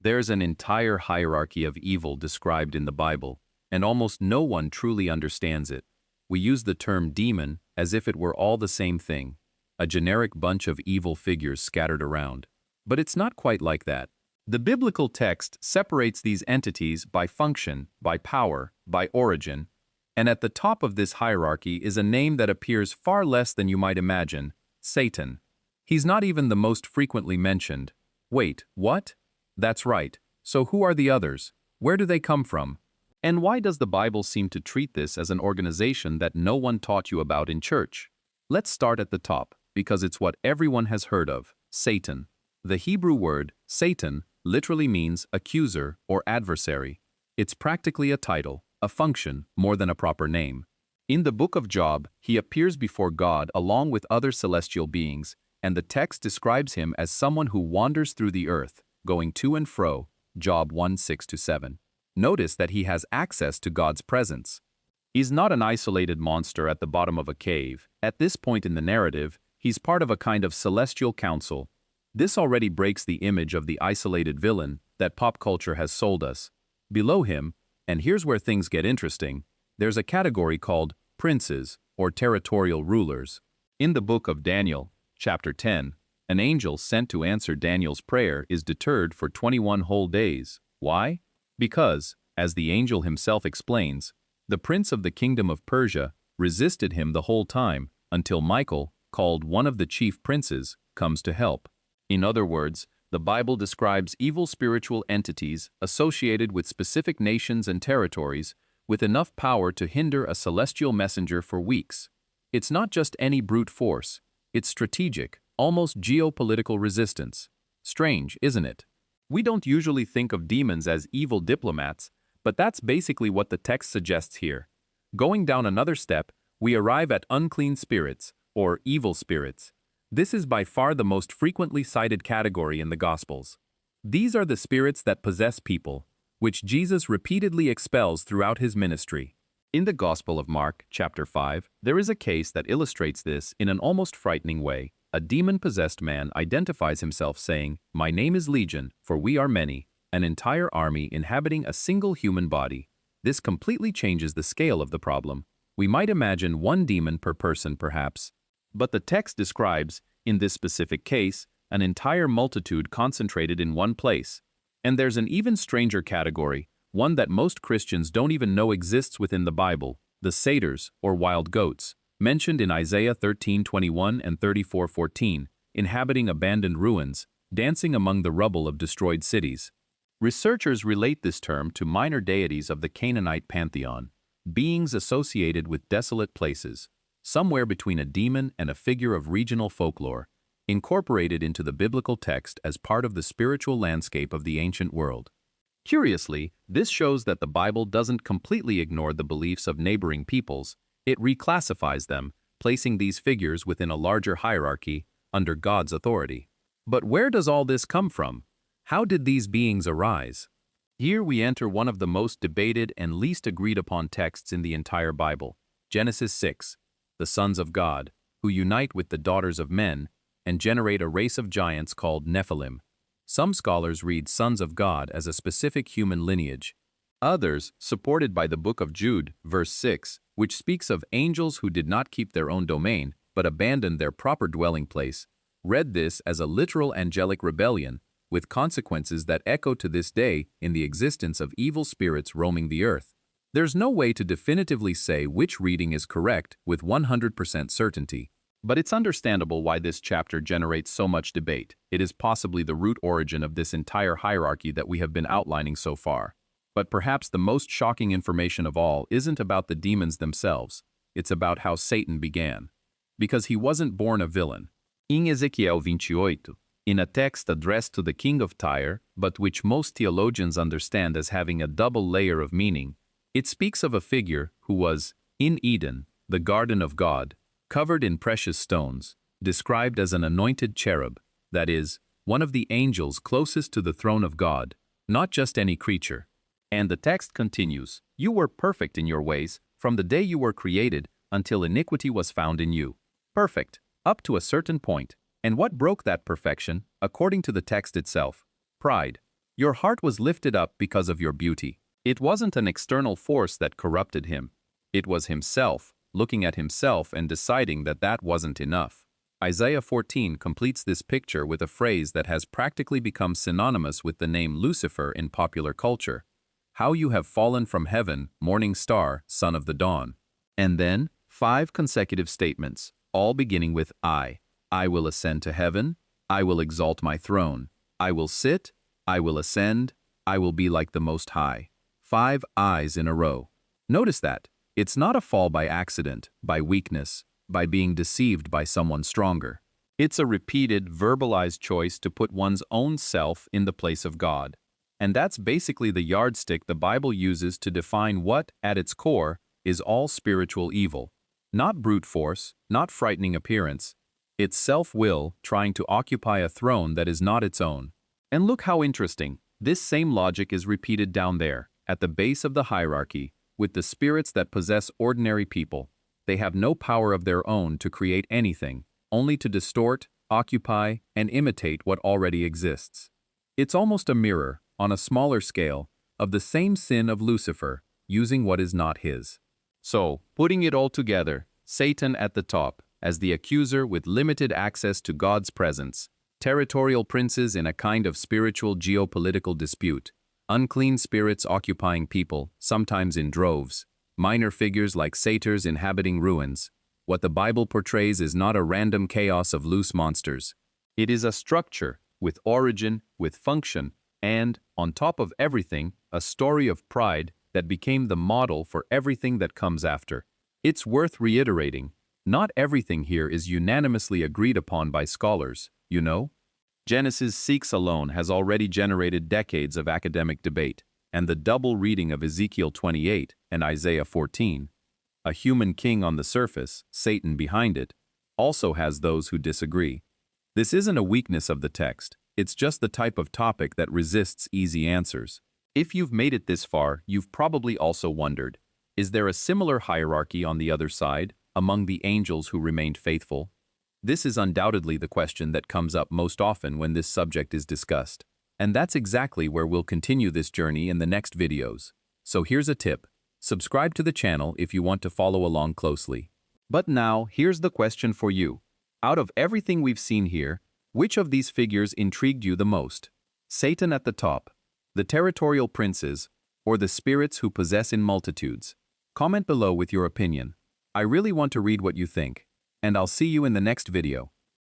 There's an entire hierarchy of evil described in the Bible, and almost no one truly understands it. We use the term demon as if it were all the same thing, a generic bunch of evil figures scattered around. But it's not quite like that. The biblical text separates these entities by function, by power, by origin, and at the top of this hierarchy is a name that appears far less than you might imagine: Satan. He's not even the most frequently mentioned. Wait, what? That's right. So who are the others? Where do they come from? And why does the Bible seem to treat this as an organization that no one taught you about in church? Let's start at the top, because it's what everyone has heard of: Satan. The Hebrew word, Satan, literally means accuser or adversary. It's practically a title, a function, more than a proper name. In the book of Job, he appears before God along with other celestial beings, and the text describes him as someone who wanders through the earth, going to and fro, Job 1:6-7. Notice that he has access to God's presence. He's not an isolated monster at the bottom of a cave. At this point in the narrative, he's part of a kind of celestial council. This already breaks the image of the isolated villain that pop culture has sold us. Below him, and here's where things get interesting, there's a category called princes or territorial rulers. In the book of Daniel, chapter 10, an angel sent to answer Daniel's prayer is deterred for 21 whole days. Why? Because, as the angel himself explains, the prince of the kingdom of Persia resisted him the whole time until Michael, called one of the chief princes, comes to help. In other words, the Bible describes evil spiritual entities associated with specific nations and territories with enough power to hinder a celestial messenger for weeks. It's not just any brute force, it's strategic, almost geopolitical resistance. Strange, isn't it? We don't usually think of demons as evil diplomats, but that's basically what the text suggests here. Going down another step, we arrive at unclean spirits, or evil spirits. This is by far the most frequently cited category in the Gospels. These are the spirits that possess people, which Jesus repeatedly expels throughout his ministry. In the Gospel of Mark, chapter 5, there is a case that illustrates this in an almost frightening way. A demon-possessed man identifies himself saying, "My name is Legion, for we are many," an entire army inhabiting a single human body. This completely changes the scale of the problem. We might imagine one demon per person, perhaps. But the text describes, in this specific case, an entire multitude concentrated in one place. And there's an even stranger category, one that most Christians don't even know exists within the Bible: the satyrs, or wild goats, mentioned in Isaiah 13:21 and 34:14, inhabiting abandoned ruins, dancing among the rubble of destroyed cities. Researchers relate this term to minor deities of the Canaanite pantheon, beings associated with desolate places, somewhere between a demon and a figure of regional folklore, incorporated into the biblical text as part of the spiritual landscape of the ancient world. Curiously, this shows that the Bible doesn't completely ignore the beliefs of neighboring peoples. It reclassifies them, placing these figures within a larger hierarchy under God's authority. But where does all this come from? How did these beings arise? Here we enter one of the most debated and least agreed upon texts in the entire Bible, Genesis 6. The sons of God, who unite with the daughters of men and generate a race of giants called Nephilim. Some scholars read sons of God as a specific human lineage. Others, supported by the book of Jude, verse 6, which speaks of angels who did not keep their own domain but abandoned their proper dwelling place, read this as a literal angelic rebellion, with consequences that echo to this day in the existence of evil spirits roaming the earth. There's no way to definitively say which reading is correct with 100% certainty, but it's understandable why this chapter generates so much debate. It is possibly the root origin of this entire hierarchy that we have been outlining so far. But perhaps the most shocking information of all isn't about the demons themselves, it's about how Satan began. Because he wasn't born a villain. In Ezequiel 28, in a text addressed to the king of Tyre, but which most theologians understand as having a double layer of meaning, it speaks of a figure who was, in Eden, the garden of God, covered in precious stones, described as an anointed cherub, that is, one of the angels closest to the throne of God, not just any creature. And the text continues, "You were perfect in your ways, from the day you were created, until iniquity was found in you." Perfect, up to a certain point. And what broke that perfection, according to the text itself? Pride. Your heart was lifted up because of your beauty. It wasn't an external force that corrupted him. It was himself, looking at himself and deciding that that wasn't enough. Isaiah 14 completes this picture with a phrase that has practically become synonymous with the name Lucifer in popular culture. How you have fallen from heaven, morning star, son of the dawn. And then, 5 consecutive statements, all beginning with I. I will ascend to heaven. I will exalt my throne. I will sit. I will ascend. I will be like the Most High. 5 I's in a row. Notice that. It's not a fall by accident, by weakness, by being deceived by someone stronger. It's a repeated, verbalized choice to put one's own self in the place of God. And that's basically the yardstick the Bible uses to define what, at its core, is all spiritual evil. Not brute force, not frightening appearance. It's self-will trying to occupy a throne that is not its own. And look how interesting. This same logic is repeated down there, at the base of the hierarchy, with the spirits that possess ordinary people. They have no power of their own to create anything, only to distort, occupy, and imitate what already exists. It's almost a mirror, on a smaller scale, of the same sin of Lucifer, using what is not his. So, putting it all together, Satan at the top, as the accuser with limited access to God's presence, territorial princes in a kind of spiritual geopolitical dispute, unclean spirits occupying people, sometimes in droves, minor figures like satyrs inhabiting ruins. What the Bible portrays is not a random chaos of loose monsters. It is a structure, with origin, with function, and, on top of everything, a story of pride that became the model for everything that comes after. It's worth reiterating, not everything here is unanimously agreed upon by scholars, you know? Genesis 6 alone has already generated decades of academic debate, and the double reading of Ezekiel 28 and Isaiah 14, a human king on the surface, Satan behind it, also has those who disagree. This isn't a weakness of the text, it's just the type of topic that resists easy answers. If you've made it this far, you've probably also wondered, is there a similar hierarchy on the other side, among the angels who remained faithful? This is undoubtedly the question that comes up most often when this subject is discussed. And that's exactly where we'll continue this journey in the next videos. So here's a tip. Subscribe to the channel if you want to follow along closely. But now, here's the question for you. Out of everything we've seen here, which of these figures intrigued you the most? Satan at the top, the territorial princes, or the spirits who possess in multitudes? Comment below with your opinion. I really want to read what you think, and I'll see you in the next video.